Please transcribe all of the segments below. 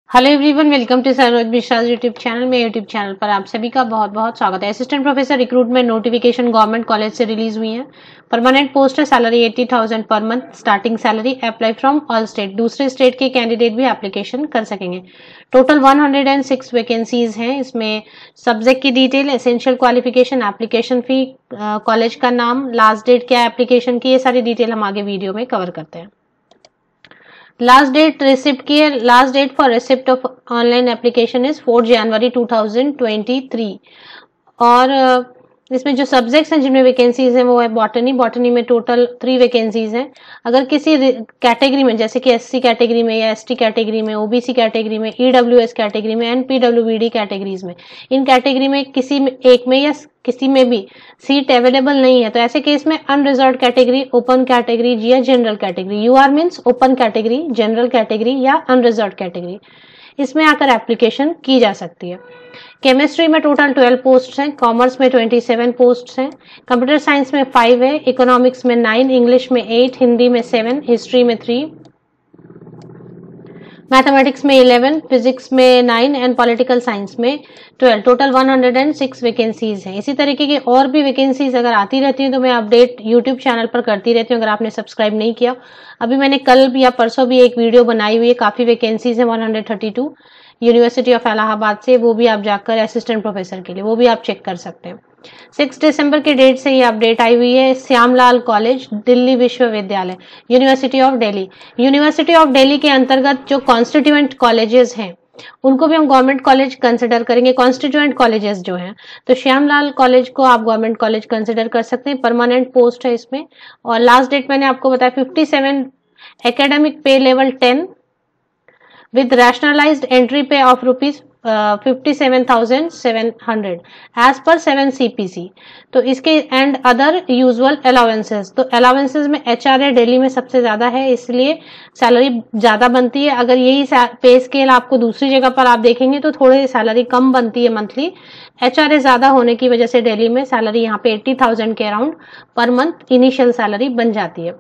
Hello everyone, welcome to Saroj Mishra YouTube channel में। YouTube channel पर आप सभी का बहुत बहुत स्वागत है। Assistant professor recruitment notification government college से रिलीज हुई है। परमानेंट पोस्ट है, salary 80,000 per month, starting salary. Apply from all state, दूसरे स्टेट के कैंडिडेट भी एप्लीकेशन कर सकेंगे। टोटल 106 वैकेंसीज हैं। इसमें सब्जेक्ट की detail, essential qualification, application fee, college का नाम, लास्ट डेट क्या है एप्लीकेशन की, ये सारी डिटेल हम आगे वीडियो में कवर करते हैं। लास्ट डेट रिसिप्ट की है, last date for receipt of online application is 4 January 2023। और इसमें जो सब्जेक्ट्स हैं जिनमें वैकेंसीज हैं वो है बॉटनी। बॉटनी में टोटल 3 वैकेंसीज हैं। अगर किसी कैटेगरी में, जैसे कि एससी कैटेगरी में या एसटी कैटेगरी में, ओबीसी कैटेगरी में, ईडब्ल्यूएस कैटेगरी में एंड पीडब्ल्यूबीडी कैटेगरीज में, इन कैटेगरी में किसी में एक में या किसी में भी सीट अवेलेबल नहीं है, तो ऐसे केस में अनरिजर्व कैटेगरी, ओपन कैटेगरी या general category, UR means open category, general category या अनरिजर्व कैटेगरी, इसमें आकर एप्लीकेशन की जा सकती है। केमिस्ट्री में टोटल 12 पोस्ट हैं, कॉमर्स में 27 पोस्ट हैं, कंप्यूटर साइंस में 5 है, इकोनॉमिक्स में 9, इंग्लिश में 8, हिंदी में 7, हिस्ट्री में 3, मैथमेटिक्स में 11, फिजिक्स में 9 एंड पॉलिटिकल साइंस में 12। टोटल 106 वैकेंसीज हैं। इसी तरीके की और भी वैकेंसीज अगर आती रहती हैं तो मैं अपडेट यूट्यूब चैनल पर करती रहती हूँ। अगर आपने सब्सक्राइब नहीं किया, अभी मैंने कल या परसों भी एक वीडियो बनाई हुई है, काफी वैकेंसीज है 132 यूनिवर्सिटी ऑफ इलाहाबाद से, वो भी आप जाकर असिस्टेंट प्रोफेसर के लिए वो भी आप चेक कर सकते हैं। 6 दिसंबर के डेट से ये अपडेट आई हुई है। श्यामलाल कॉलेज, दिल्ली विश्वविद्यालय, university of Delhi. University of Delhi के अंतर्गत जो कॉन्स्टिट्यूएंट कॉलेजेस हैं उनको भी हम गवर्नमेंट कॉलेज कंसिडर करेंगे। कॉन्स्टिट्यूएंट कॉलेजेस जो हैं, तो श्यामलाल कॉलेज को आप गवर्नमेंट कॉलेज कंसिडर कर सकते हैं। परमानेंट पोस्ट है इसमें, और लास्ट डेट मैंने आपको बताया 57, एकेडमिक पे level 10 with rationalized entry pay of rupees 57,700 as per 7 CPC। तो इसके एंड अदर यूजुअल अलाउंसेस, तो अलाउंसेस में एचआरए दिल्ली में सबसे ज्यादा है, इसलिए सैलरी ज्यादा बनती है। अगर यही पे स्केल आपको दूसरी जगह पर आप देखेंगे तो थोड़ी सैलरी कम बनती है मंथली। एचआरए ज्यादा होने की वजह से दिल्ली में सैलरी यहाँ पे 80,000 के around per month initial salary बन जाती है।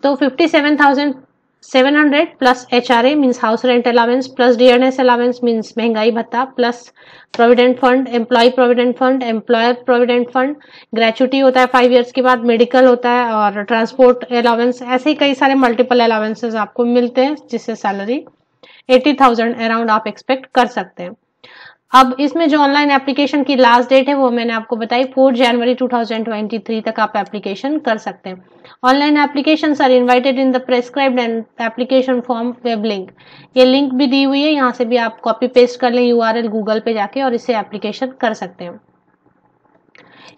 तो 57,700 plus HRA means house rent allowance, plus DNS allowance means महंगाई भत्ता, plus provident fund, employee provident fund, employer provident fund, gratuity होता है 5 इयर्स के बाद, मेडिकल होता है और ट्रांसपोर्ट अलाउंस, ऐसे ही कई सारे मल्टीपल अलाउंसेस आपको मिलते हैं जिससे सैलरी 80,000 अराउंड आप एक्सपेक्ट कर सकते हैं। अब इसमें जो ऑनलाइन एप्लीकेशन की लास्ट डेट है वो मैंने आपको बताई 4 जनवरी 2023 तक आप एप्लीकेशन कर सकते हैं। Online application are invited in the prescribed and application form web link, ये लिंक भी दी हुई है, यहाँ से भी आप कॉपी पेस्ट कर लें यूआरएल गूगल पे जाके और इससे एप्लीकेशन कर सकते हैं।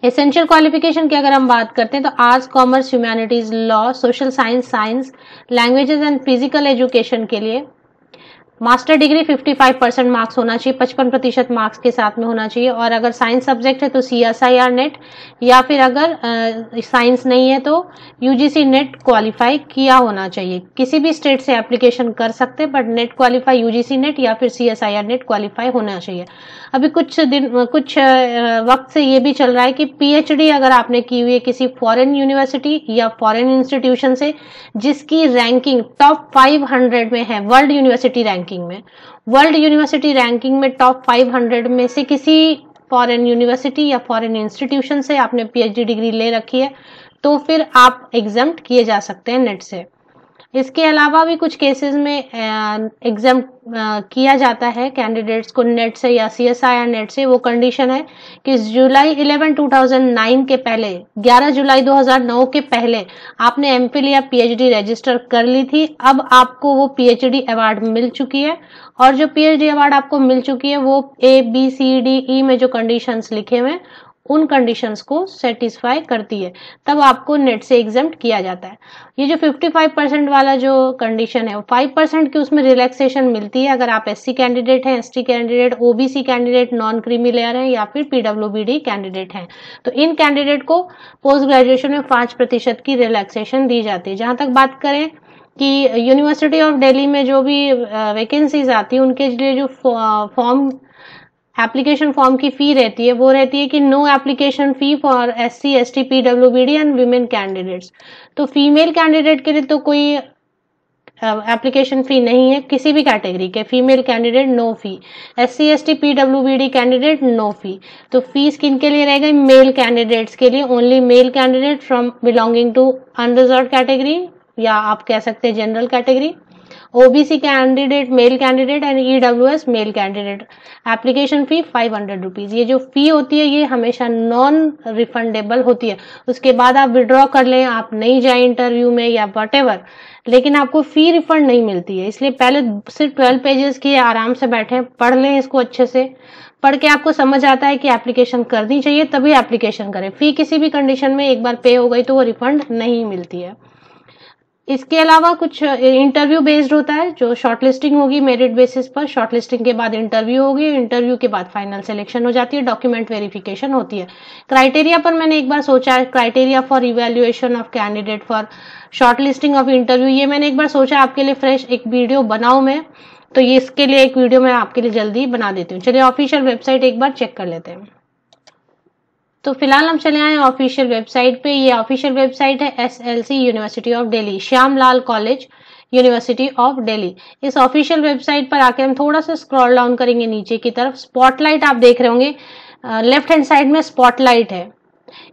एसेंशियल क्वालिफिकेशन की अगर हम बात करते हैं तो arts, commerce, humanities, law, social science, languages and physical education के लिए मास्टर डिग्री 55% मार्क्स होना चाहिए, 55% मार्क्स के साथ में होना चाहिए। और अगर साइंस सब्जेक्ट है तो CSIR नेट, या फिर अगर साइंस नहीं है तो UGC नेट क्वालिफाई किया होना चाहिए। किसी भी स्टेट से एप्लीकेशन कर सकते हैं, but net qualify UGC net या फिर CSIR नेट क्वालिफाई होना चाहिए। अभी कुछ वक्त से ये भी चल रहा है कि PhD अगर आपने की हुई है किसी फॉरेन यूनिवर्सिटी या फॉरेन इंस्टीट्यूशन से जिसकी रैंकिंग टॉप 500 में है, वर्ल्ड यूनिवर्सिटी रैंकिंग में, वर्ल्ड यूनिवर्सिटी रैंकिंग में टॉप 500 में से किसी फॉरेन यूनिवर्सिटी या फॉरेन इंस्टीट्यूशन से आपने PhD डिग्री ले रखी है तो फिर आप एग्जम्प्ट किए जा सकते हैं नेट से। इसके अलावा भी कुछ केसेस में एग्जाम किया जाता है कैंडिडेट्स को नेट से या CSIR नेट से। वो कंडीशन है कि जुलाई 11 2009 के पहले, 11 जुलाई 2009 के पहले आपने MPhil या PhD रजिस्टर कर ली थी, अब आपको वो PhD अवार्ड मिल चुकी है, और जो PhD अवार्ड आपको मिल चुकी है वो ABCDE में जो कंडीशंस लिखे हुए हैं उन कंडीशंस को सेटिस्फाई करती है, तब आपको नेट से एग्जम्प्ट किया जाता है। ये जो 55% वाला जो कंडीशन है, 5% की उसमें रिलैक्सेशन मिलती है अगर आप SC कैंडिडेट हैं, ST candidate, OBC candidate, non creamy layer हैं या फिर PWBD कैंडिडेट हैं, तो इन कैंडिडेट को पोस्ट ग्रेजुएशन में 5% की रिलैक्सेशन दी जाती है। जहां तक बात करें कि यूनिवर्सिटी ऑफ दिल्ली में जो भी वैकेंसीज आती है उनके लिए जो फॉर्म एप्लीकेशन फॉर्म की फी रहती है वो रहती है कि no application fee for SC, ST, PWBD and women candidates. तो फीमेल कैंडिडेट के लिए तो कोई एप्लीकेशन फी नहीं है किसी भी कैटेगरी के। Female candidate no fee, SC ST PWBD candidate no fee. तो फीस किन के लिए रह गई? मेल कैंडिडेट्स के लिए। Only male candidate from belonging to unreserved category, या आप कह सकते हैं general category. OBC candidate male candidate and EWS male candidate. Application fee 500 rupees. ये जो फी होती है ये हमेशा नॉन रिफंडेबल होती है। उसके बाद आप विड्रॉ कर लें, आप नहीं जाए इंटरव्यू में या वटेवर, लेकिन आपको फी रिफंड नहीं मिलती है। इसलिए पहले सिर्फ 12 पेजेस की आराम से बैठे पढ़ लें इसको अच्छे से। पढ़ के आपको समझ आता है कि एप्लीकेशन करनी चाहिए तभी एप्लीकेशन करें। फी किसी भी कंडीशन में एक बार पे हो गई तो वो रिफंड नहीं मिलती है। इसके अलावा कुछ इंटरव्यू बेस्ड होता है, जो शॉर्टलिस्टिंग होगी मेरिट बेसिस पर। शॉर्टलिस्टिंग के बाद इंटरव्यू होगी, इंटरव्यू के बाद फाइनल सिलेक्शन हो जाती है, डॉक्यूमेंट वेरिफिकेशन होती है। क्राइटेरिया पर मैंने एक बार सोचा है, criteria for evaluation of candidate for shortlisting of interview, ये मैंने एक बार सोचा आपके लिए फ्रेश एक वीडियो बनाऊं मैं, तो ये इसके लिए एक वीडियो मैं आपके लिए जल्दी बना देती हूँ। चलिए ऑफिशियल वेबसाइट एक बार चेक कर लेते हैं। तो फिलहाल हम चले आए ऑफिशियल वेबसाइट पे। ये ऑफिशियल वेबसाइट है SLC university of Delhi, Shyamlal college university of Delhi. इस ऑफिशियल वेबसाइट पर आके हम थोड़ा सा स्क्रॉल डाउन करेंगे नीचे की तरफ। स्पॉटलाइट आप देख रहे होंगे, लेफ्ट हैंड साइड में स्पॉटलाइट है,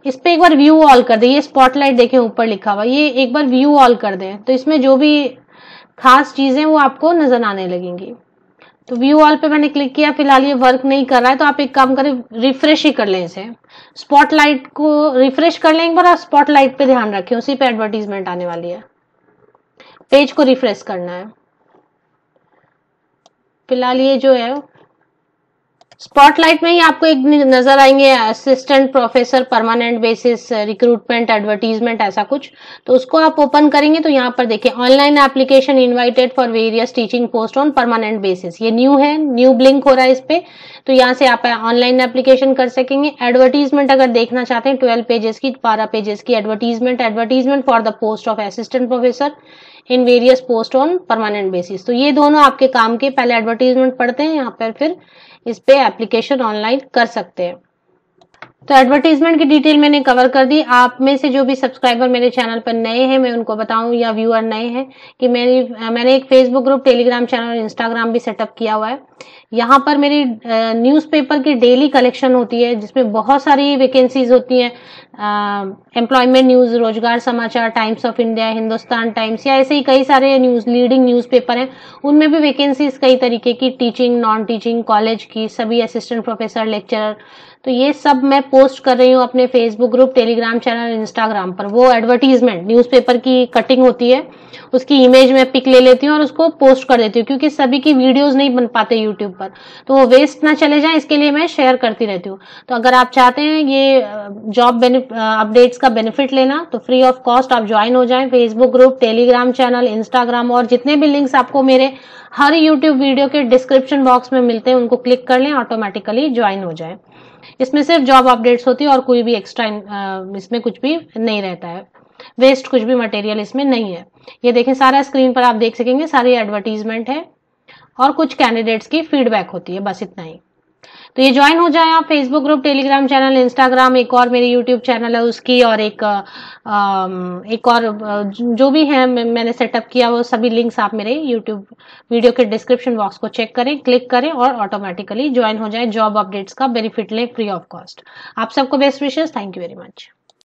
इस पे एक बार व्यू ऑल कर दें। ये स्पॉटलाइट देखें ऊपर लिखा हुआ, ये एक बार व्यू ऑल कर दें तो इसमें जो भी खास चीजें वो आपको नजर आने लगेंगी। तो व्यू ऑल पे मैंने क्लिक किया। फिलहाल ये वर्क नहीं कर रहा है तो आप एक काम करें, रिफ्रेश ही कर लें इसे। स्पॉटलाइट को रिफ्रेश कर लें एक बार, और स्पॉटलाइट पे ध्यान रखें, उसी पे एडवर्टीजमेंट आने वाली है। पेज को रिफ्रेश करना है। फिलहाल ये जो है स्पॉटलाइट में ही आपको एक नजर आएंगे assistant professor permanent basis recruitment advertisement, ऐसा कुछ। तो उसको आप ओपन करेंगे तो यहाँ पर देखिए online application invited for various teaching post on permanent basis. ये न्यू है, न्यू ब्लिंक हो रहा है इस पे। तो यहाँ से आप ऑनलाइन एप्लीकेशन कर सकेंगे। एडवर्टीजमेंट अगर देखना चाहते हैं 12 पेजेस की, 12 पेजेस की advertisement for the post of assistant professor in various post on permanent basis. तो ये दोनों आपके काम के। पहले एडवर्टीजमेंट पढ़ते हैं, यहाँ पर फिर इस पे एप्लीकेशन ऑनलाइन कर सकते हैं। तो एडवर्टीजमेंट की डिटेल मैंने कवर कर दी। आप में से जो भी सब्सक्राइबर मेरे चैनल पर नए हैं, मैं उनको बताऊं, या व्यूअर नए हैं, कि मैंने एक फेसबुक ग्रुप, टेलीग्राम चैनल और इंस्टाग्राम भी सेटअप किया हुआ है। यहाँ पर मेरी न्यूज़पेपर की डेली कलेक्शन होती है, जिसमें बहुत सारी वैकेंसीज होती हैं। एम्प्लॉयमेंट न्यूज, रोजगार समाचार, times of India, Hindustan times, या ऐसे ही कई सारे लीडिंग न्यूज़पेपर हैं। उनमें भी वैकेंसीज कई तरीके की, टीचिंग, नॉन टीचिंग, कॉलेज की, सभी असिस्टेंट प्रोफेसर, लेक्चरर। तो ये सब मैं पोस्ट कर रही हूँ अपने Facebook group, Telegram channel, Instagram पर। वो एडवर्टीजमेंट न्यूज़पेपर की कटिंग होती है, उसकी इमेज मैं पिक ले लेती हूँ और उसको पोस्ट कर देती हूँ, क्योंकि सभी की वीडियोस नहीं बन पाते यूट्यूब पर, तो वो वेस्ट ना चले जाए, इसके लिए मैं शेयर करती रहती हूँ। तो अगर आप चाहते हैं ये जॉब अपडेट्स का बेनिफिट लेना, तो फ्री ऑफ कॉस्ट आप ज्वाइन हो जाएं। Facebook group, Telegram channel, Instagram, और जितने भी लिंक्स आपको मेरे हर यूट्यूब वीडियो के डिस्क्रिप्शन बॉक्स में मिलते हैं, उनको क्लिक कर लें, ऑटोमेटिकली ज्वाइन हो जाए। इसमें सिर्फ जॉब अपडेट्स होती है और कोई भी एक्स्ट्रा इसमें कुछ भी नहीं रहता है, वेस्ट कुछ भी मटेरियल इसमें नहीं है। ये देखें, सारा स्क्रीन पर आप देख सकेंगे, सारी एडवर्टीजमेंट है और कुछ कैंडिडेट्स की फीडबैक होती है, बस इतना ही। तो ये ज्वाइन हो जाए आप Facebook group, Telegram channel, Instagram, एक और मेरी यूट्यूब चैनल है उसकी, और एक और जो भी है मैंने सेटअप किया, वो सभी लिंक्स आप मेरे यूट्यूब वीडियो के डिस्क्रिप्शन बॉक्स को चेक करें, क्लिक करें और ऑटोमेटिकली ज्वाइन हो जाए। जॉब अपडेट्स का बेनिफिट लें फ्री ऑफ कॉस्ट। आप सबको best wishes. Thank you very much.